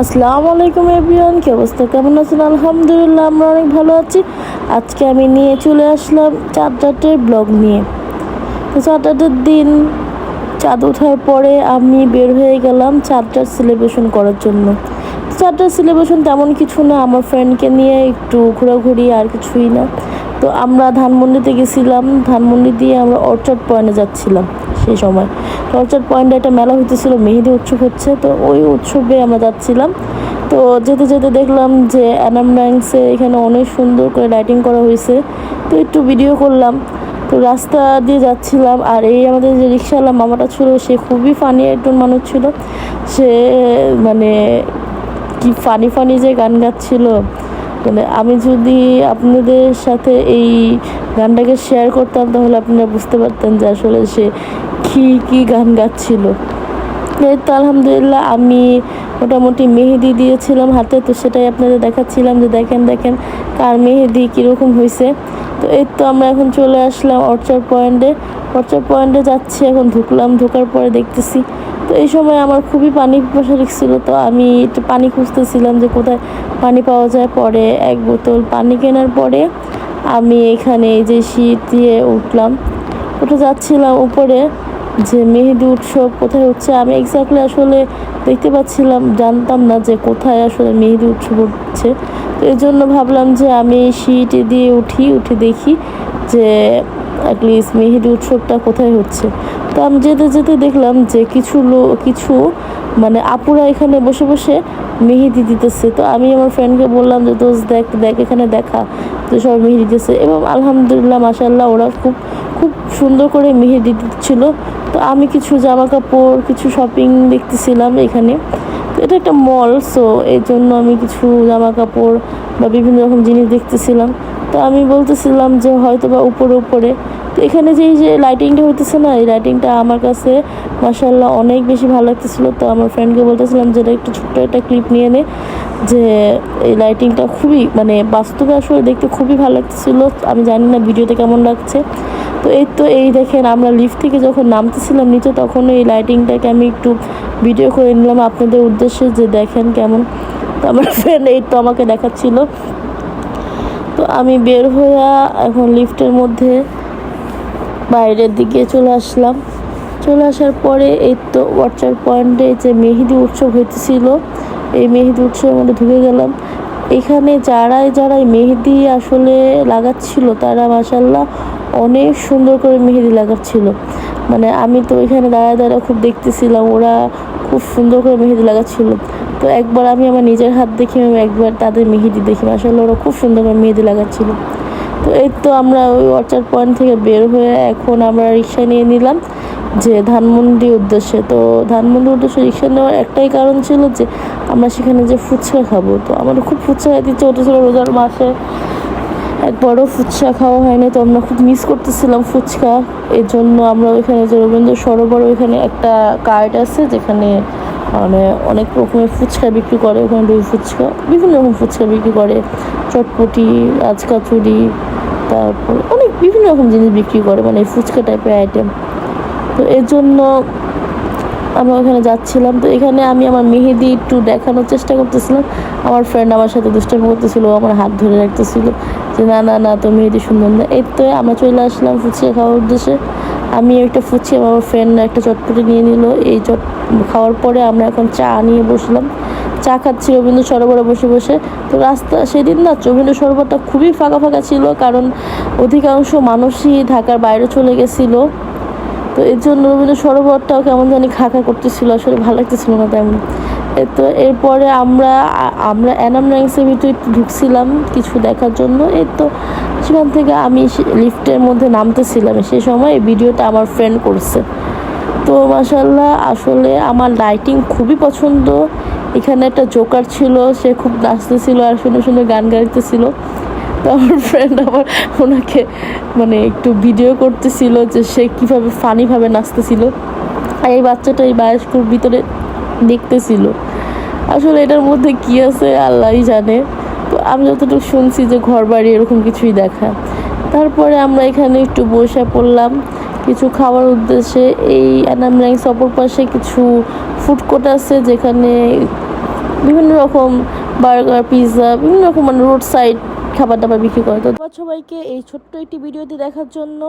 আসসালামু আলাইকুম এভরিওয়ান, কি অবস্থা, কেমন আছেন? আলহামদুলিল্লাহ আমরা অনেক ভালো আছি। আজকে আমি নিয়ে চলে আসলাম চাঁদ রাতের ব্লগ নিয়ে। তো চাঁদ রাতের দিন চাঁদ ওঠার পরে আমি বের হয়ে গেলাম চাঁদ রাত সেলিব্রেশন করার জন্য। চাঁদ রাত সেলিব্রেশন তেমন কিছু না, আমার ফ্রেন্ডকে নিয়ে একটু ঘোরাঘুরি, আর কিছুই না। তো আমরা ধানমন্ডিতে গেছিলাম, ধানমন্ডি দিয়ে আমরা অর্চার্ড পয়েন্টে যাচ্ছিলাম। সেই সময় অর্চার্ড পয়েন্টে একটা মেলা হইতেছিল, মেহেদি উৎসব হচ্ছে, তো ওই উৎসবে আমরা যাচ্ছিলাম। তো যেতে যেতে দেখলাম যে অ্যানাম রাইমসে এখানে অনেক সুন্দর করে লাইটিং করা হয়েছে, তো একটু ভিডিও করলাম। তো রাস্তা দিয়ে যাচ্ছিলাম, আর এই আমাদের যে রিক্সাওয়ালা মামাটা ছিল সে খুবই ফানি একজন মানুষ ছিল। সে মানে কি ফানি ফানি যে গান গাচ্ছিল, মানে আমি যদি আপনাদের সাথে এই গানটাকে শেয়ার করতাম তাহলে আপনারা বুঝতে পারতেন যে আসলে সে কি গান গাচ্ছিল। এই তো আলহামদুলিল্লাহ আমি মোটামুটি মেহেদি দিয়েছিলাম হাতে, তো সেটাই আপনাদের দেখাচ্ছিলাম যে দেখেন দেখেন কার মেহেদি কীরকম হয়েছে। তো এই তো আমরা এখন চলে আসলাম অর্চার্ড পয়েন্টে যাচ্ছি, এখন ঢোকার পরে দেখতেছি। তো এই সময় আমার খুবই পানি পিপাসা লাগছিল, তো আমি একটু পানি খুঁজতেছিলাম যে কোথায় পানি পাওয়া যায়। পরে এক বোতল পানি কেনার পরে আমি এখানে এই যে শীত দিয়ে উঠে যাচ্ছিলাম উপরে, যে মেহেদি উৎসব কোথায় হচ্ছে আমি এক্স্যাক্টলি আসলে দেখতে পাচ্ছিলাম, জানতাম না যে কোথায় আসলে মেহেদি উৎসব হচ্ছে। তো এই জন্য ভাবলাম যে আমি শীত দিয়ে উঠে দেখি যে অ্যাটলিস্ট মেহেদি উৎসবটা কোথায় হচ্ছে। তো আমি যেতে যেতে দেখলাম যে কিছু মানে আপুরা এখানে বসে বসে মেহেদি দিতেছে। তো আমি আমার ফ্রেন্ডকে বললাম যে দোস্ত দেখ দেখ এখানে দেখা, তো সবাই মেহেদি দিতেছে এবং আলহামদুলিল্লাহ মাশাআল্লাহ ওরা খুব খুব সুন্দর করে মেহেদি দিচ্ছিল। তো আমি কিছু জামা কাপড়, কিছু শপিং দেখতেছিলাম এখানে। তো এটা একটা মল, সো এই জন্য আমি কিছু জামা কাপড় বা বিভিন্ন রকম জিনিস দেখতেছিলাম। তো আমি বলতেছিলাম যে হয়তো বা উপরে তো এখানে যে এই যে লাইটিংটা হইতেছে না, এই লাইটিংটা আমার কাছে মাশাআল্লাহ অনেক বেশি ভালো লাগতেছিল। তো আমার ফ্রেন্ডকে বলতেছিলাম যে এটা একটু ছোট্ট একটা ক্লিপ নিয়ে নে, যে এই লাইটিংটা খুবই মানে বাস্তবে আসলে দেখতে খুবই ভালো লাগতেছিল। আমি জানি না ভিডিওতে কেমন লাগছে। তো এই দেখেন আমরা লিফট থেকে যখন নামতেছিলাম নিচে, তখন এই লাইটিংটাকে আমি একটু ভিডিও করে নিলাম আপনাদের উদ্দেশ্যে, যে দেখেন কেমন। তো আমার ফ্রেন্ড এই তো আমাকে দেখাচ্ছিল। তো আমি বের হয়ে এখন লিফটের মধ্যে বাইরের দিকে চলে আসার পরে এই তো অর্চার্ড পয়েন্টে যে মেহেদি উৎসব হইতেছিল, এই মেহেদি উৎসবের মধ্যে ঢুকে গেলাম। এখানে যারাই মেহেদি আসলে লাগাচ্ছিল তারা মাশাআল্লাহ অনেক সুন্দর করে মেহেদি লাগাচ্ছিল। মানে আমি তো এখানে দাঁড়া খুব দেখতেছিলাম, ওরা খুব সুন্দর করে মেহেদি লাগাচ্ছিল। তো একবার আমি আমার নিজের হাত দেখি, একবার তাদের মেহেদি দেখি, মাশাআল্লাহ ওরা খুব সুন্দর করে মেহেদি লাগাচ্ছিল। তো এই তো আমরা ওই অর্চার্ড পয়েন্ট থেকে বের হয়ে এখন আমরা রিক্সা নিয়ে নিলাম যে ধানমন্ডির উদ্দেশ্যে। তো ধানমন্ডির উদ্দেশ্যে রিক্সা নেওয়ার একটাই কারণ ছিল যে আমরা সেখানে যে ফুচকা খাবো। তো আমাদের খুব ফুচকা খেতে ইচ্ছে হতেছিল, রোজার মাসে একবারও ফুচকা খাওয়া হয়নি, তো আমরা খুব মিস করতেছিলাম ফুচকা। এই জন্য আমরা ওইখানে যে রবীন্দ্র সরোবর, ওইখানে একটা কার্ট আছে যেখানে মানে অনেক রকমের ফুচকা বিক্রি করে, ওখানে দই ফুচকা, বিভিন্ন রকম ফুচকা বিক্রি করে, চটপটি, আজকাচুরি, তারপর অনেক বিভিন্ন রকম জিনিস বিক্রি করে, মানে ফুচকা টাইপের আইটেম। তো এর জন্য আমরা ওখানে যাচ্ছিলাম। তো এখানে আমি আমার মেহেদি একটু দেখানোর চেষ্টা করতেছিলাম, আমার ফ্রেন্ড আমার সাথে দুষ্টামি করতেছিল, আমার হাত ধরে রাখতেছিল যে না না না তো মেহেদি সুন্দর না। এই তো আমরা চলে আসলাম ফুচকা খাওয়ার উদ্দেশ্যে। আমি একটা ফুচকা, আমার ফ্রেন্ড একটা চটপটি নিয়ে নিল। এই খাওয়ার পরে আমরা এখন চা নিয়ে বসলাম, চা খাচ্ছি রবীন্দ্র সরোবরে বসে বসে। তো রাস্তা সেদিন না রবীন্দ্র সরোবরটা খুবই ফাঁকা ছিল, কারণ অধিকাংশ মানুষই ঢাকার বাইরে চলে গেছিলো। তো এর জন্য রবীন্দ্র সরোবরটাও কেমন জানি খাঁকা করতেছিল, আসলে ভালো লাগতেছিল না তেমন। তো এরপরে আমরা অ্যানাম রাইমসের ভিতরে একটু ঢুকছিলাম কিছু দেখার জন্য। এই তো সেখান থেকে আমি লিফটের মধ্যে নামতেছিলাম, সেই সময় এই ভিডিওটা আমার ফ্রেন্ড করছে। তো মাশাআল্লাহ আসলে আমার লাইটিং খুবই পছন্দ। এখানে একটা জোকার ছিল, সে খুব নাচতেছিল আর সুন্দর সুন্দর গান গাইতেছিল। তো আমার ফ্রেন্ড আবার ওনাকে মানে একটু ভিডিও করতেছিল যে সে কীভাবে ফানিভাবে নাচতেছিল, আর এই বাচ্চাটা এই বায়স্কোর ভিতরে দেখতেছিল। আসলে এটার মধ্যে কী আছে আল্লাহই জানে। তো আমি যতটুকু শুনছি যে ঘর বাড়ি এরকম কিছুই দেখা। তারপরে আমরা এখানে একটু বসে পড়লাম কিছু খাওয়ার উদ্দেশ্যে। এই অ্যানাম রাইমস অপর পাশে কিছু ফুড কোর্ট আছে যেখানে বিভিন্ন রকম বার্গার, পিৎজা, বিভিন্ন রকম মানে রোড সাইড খাবার দাবার বিক্রি করে। তো ধন্যবাদ সবাইকে এই ছোট্ট একটি ভিডিওটি দেখার জন্য।